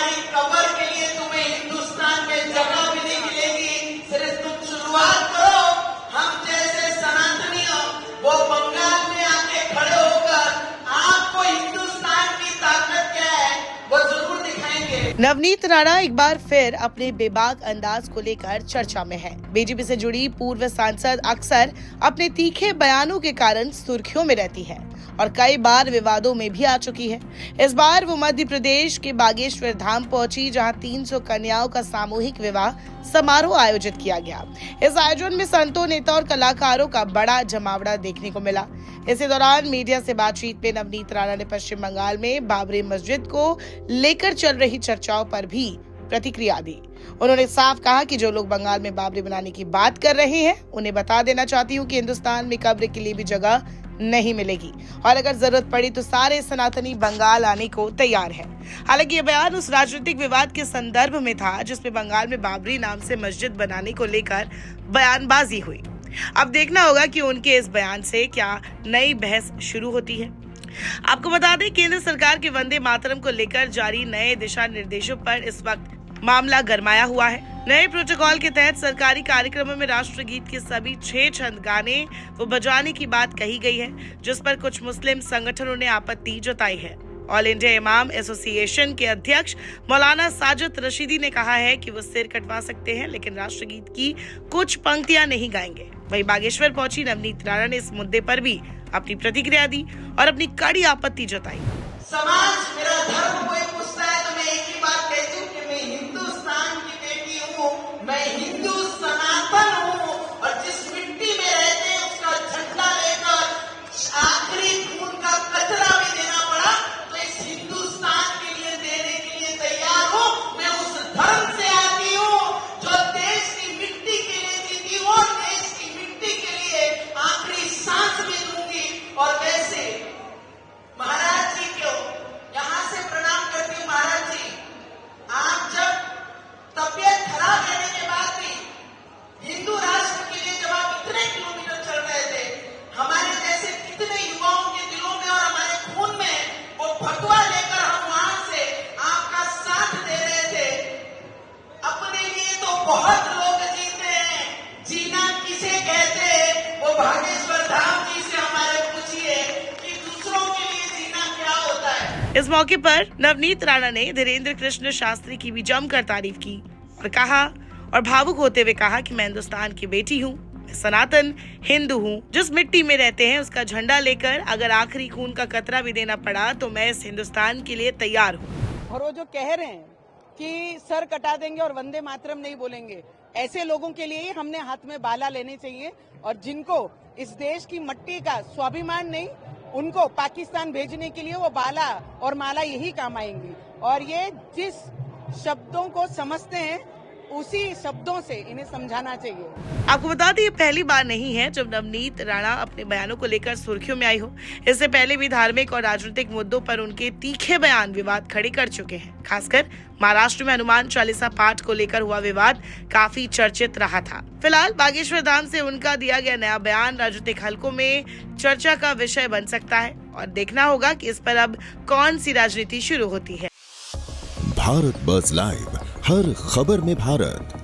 तुम्हारी कब्र के लिए तुम्हें हिंदुस्तान में जगह भी नहीं मिलेगी। सिर्फ तुम शुरुआत करो, हम जैसे सनातनियों वो बंगाल में आके खड़े होकर आपको हिंदुस्तान की ताकत क्या है वो जरूर दिखाएंगे। नवनीत राणा एक बार फिर अपने बेबाक अंदाज को लेकर चर्चा में है। बीजेपी से जुड़ी पूर्व सांसद अक्सर अपने तीखे बयानों के कारण सुर्खियों में रहती है और कई बार विवादों में भी आ चुकी है। इस बार वो मध्य प्रदेश के बागेश्वर धाम पहुंची, जहां 300 कन्याओं का सामूहिक विवाह समारोह आयोजित किया गया। इस आयोजन में संतों, नेता और कलाकारों का बड़ा जमावड़ा देखने को मिला। इसी दौरान मीडिया से बातचीत में नवनीत राणा ने पश्चिम बंगाल में बाबरी मस्जिद को लेकर चल रही चर्चाओं पर भी प्रतिक्रिया दी। उन्होंने साफ कहा कि जो लोग बंगाल में बाबरी बनाने की बात कर रहे हैं, उन्हें बता देना चाहती हूँ कि हिंदुस्तान में कब्र के लिए भी जगह नहीं मिलेगी और अगर जरूरत पड़ी तो सारे सनातनी बंगाल आने को तैयार है। हालांकि ये बयान उस राजनीतिक विवाद के संदर्भ में था जिसमें बंगाल में बाबरी नाम से मस्जिद बनाने को लेकर बयानबाजी हुई। अब देखना होगा कि उनके इस बयान से क्या नई बहस शुरू होती है। आपको बता दें, केंद्र सरकार के वंदे मातरम को लेकर जारी नए दिशा निर्देशों पर इस वक्त मामला गरमाया हुआ है। नए प्रोटोकॉल के तहत सरकारी कार्यक्रमों में राष्ट्रगीत के सभी 6 छंद गाने व बजाने की बात कही गई है, जिस पर कुछ मुस्लिम संगठनों ने आपत्ति जताई है। ऑल इंडिया इमाम एसोसिएशन के अध्यक्ष मौलाना साजिद रशीदी ने कहा है कि वो सिर कटवा सकते हैं, लेकिन राष्ट्रगीत की कुछ पंक्तियां नहीं गाएंगे। वहीं बागेश्वर पहुंची नवनीत राणा ने इस मुद्दे पर भी अपनी प्रतिक्रिया दी और अपनी कड़ी आपत्ति जताई। समाज मेरा धर्म कोई पूछता है तो मैं एक ही बात कहती हूँ कि मैं हिंदुस्तान की बेटी हूँ, मैं हिंदू सनातन हूँ और जिस मिट्टी में रहते हैं उसका झंडा लेकर आखिरी खून का कतरा भी देना पड़ा तो इस हिंदुस्तान के लिए देने के लिए तैयार हूँ। मैं उस धर्म से आती हूँ जो देश की मिट्टी के लिए जीती हूँ, देश की मिट्टी के लिए आखिरी सांस भी दूंगी। और वैसे महाराज जी को यहाँ से प्रणाम करती हूँ। महाराज जी, आप जब तबियत खराब रहने के बाद भी हिंदू राष्ट्र के लिए जब आप इतने किलोमीटर चल रहे थे, हमारे जैसे कितने युवाओं के दिलों में और हमारे खून में वो फतवा लेकर हम वहां से आपका साथ दे रहे थे। अपने लिए तो बहुत लोग जीते हैं, जीना किसे कहते हैं वो बागेश्वर धाम जी से हमारे पूछिए कि दूसरों के लिए जीना क्या होता है। इस मौके पर नवनीत राणा ने धीरेन्द्र कृष्ण शास्त्री की भी जमकर तारीफ की और कहा और भावुक होते हुए कहा कि मैं हिंदुस्तान की बेटी हूँ, मैं सनातन हिंदू हूँ। जिस मिट्टी में रहते हैं उसका झंडा लेकर अगर आखिरी खून का कतरा भी देना पड़ा तो मैं इस हिंदुस्तान के लिए तैयार हूँ। और वो जो कह रहे हैं कि सर कटा देंगे और वंदे मातरम नहीं बोलेंगे, ऐसे लोगों के लिए ही हमने हाथ में बाला लेने चाहिए और जिनको इस देश की मिट्टी का स्वाभिमान नहीं, उनको पाकिस्तान भेजने के लिए वो बाला और माला यही काम आएंगी। और ये जिस शब्दों को समझते हैं उसी शब्दों से इन्हें समझाना चाहिए। आपको बता दें, ये पहली बार नहीं है जब नवनीत राणा अपने बयानों को लेकर सुर्खियों में आई हो। इससे पहले भी धार्मिक और राजनीतिक मुद्दों पर उनके तीखे बयान विवाद खड़े कर चुके हैं। खासकर महाराष्ट्र में हनुमान चालीसा पाठ को लेकर हुआ विवाद काफी चर्चित रहा था। फिलहाल बागेश्वर धाम से उनका दिया गया नया बयान राजनीतिक हलकों में चर्चा का विषय बन सकता है और देखना होगा कि इस पर अब कौन सी राजनीति शुरू होती है। भारत बज़ लाइव, हर खबर में भारत।